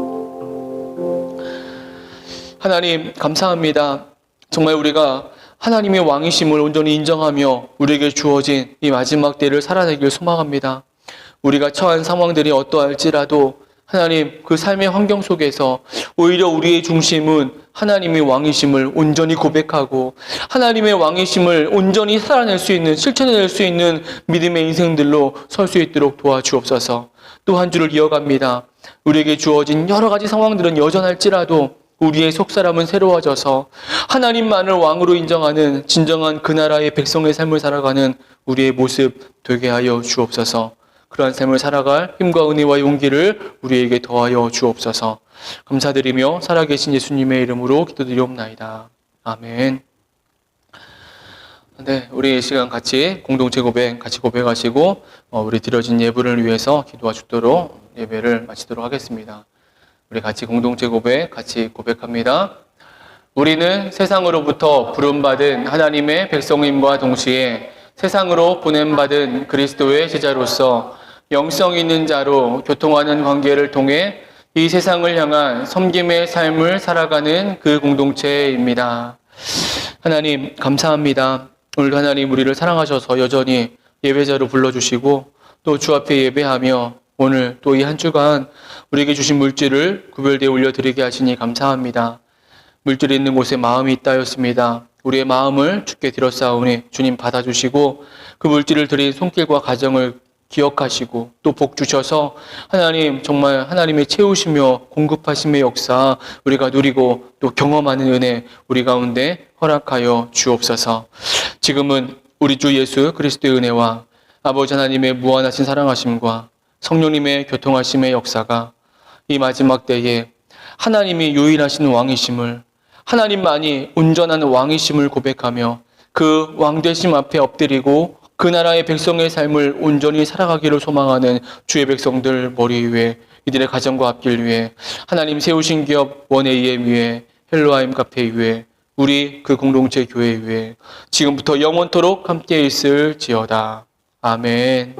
S2: 하나님 감사합니다. 정말 우리가 하나님의 왕이심을 온전히 인정하며 우리에게 주어진 이 마지막 때를 살아내길 소망합니다. 우리가 처한 상황들이 어떠할지라도 하나님 그 삶의 환경 속에서 오히려 우리의 중심은 하나님의 왕이심을 온전히 고백하고 하나님의 왕이심을 온전히 살아낼 수 있는 실천해낼 수 있는 믿음의 인생들로 설 수 있도록 도와주옵소서. 또 한 주를 이어갑니다. 우리에게 주어진 여러 가지 상황들은 여전할지라도 우리의 속사람은 새로워져서 하나님만을 왕으로 인정하는 진정한 그 나라의 백성의 삶을 살아가는 우리의 모습 되게 하여 주옵소서. 그러한 삶을 살아갈 힘과 은혜와 용기를 우리에게 더하여 주옵소서. 감사드리며 살아계신 예수님의 이름으로 기도드리옵나이다. 아멘. 네, 우리 이 시간 같이 공동체 고백 같이 고백하시고 우리 드려진 예불을 위해서 기도와 죽도록 예배를 마치도록 하겠습니다. 우리 같이 공동체 고백 같이 고백합니다. 우리는 세상으로부터 부름받은 하나님의 백성임과 동시에 세상으로 보냄받은 그리스도의 제자로서 영성 있는 자로 교통하는 관계를 통해 이 세상을 향한 섬김의 삶을 살아가는 그 공동체입니다. 하나님 감사합니다. 오늘도 하나님 우리를 사랑하셔서 여전히 예배자로 불러주시고 또 주 앞에 예배하며 오늘 또 이 한 주간 우리에게 주신 물질을 구별되어 올려드리게 하시니 감사합니다. 물질이 있는 곳에 마음이 있다였습니다. 우리의 마음을 주께 드렸사오니 주님 받아주시고 그 물질을 드린 손길과 가정을 기억하시고 또 복 주셔서 하나님 정말 하나님의 채우시며 공급하심의 역사 우리가 누리고 또 경험하는 은혜 우리 가운데 허락하여 주옵소서. 지금은 우리 주 예수 그리스도의 은혜와 아버지 하나님의 무한하신 사랑하심과 성령님의 교통하심의 역사가 이 마지막 때에 하나님이 유일하신 왕이심을 하나님만이 온전한 왕이심을 고백하며 그 왕되심 앞에 엎드리고 그 나라의 백성의 삶을 온전히 살아가기를 소망하는 주의 백성들 머리 위에, 이들의 가정과 앞길 위에, 하나님 세우신 기업 원AM 위에, 헬로아임 카페 위에, 우리 그 공동체 교회 위에 지금부터 영원토록 함께 있을지어다. 아멘.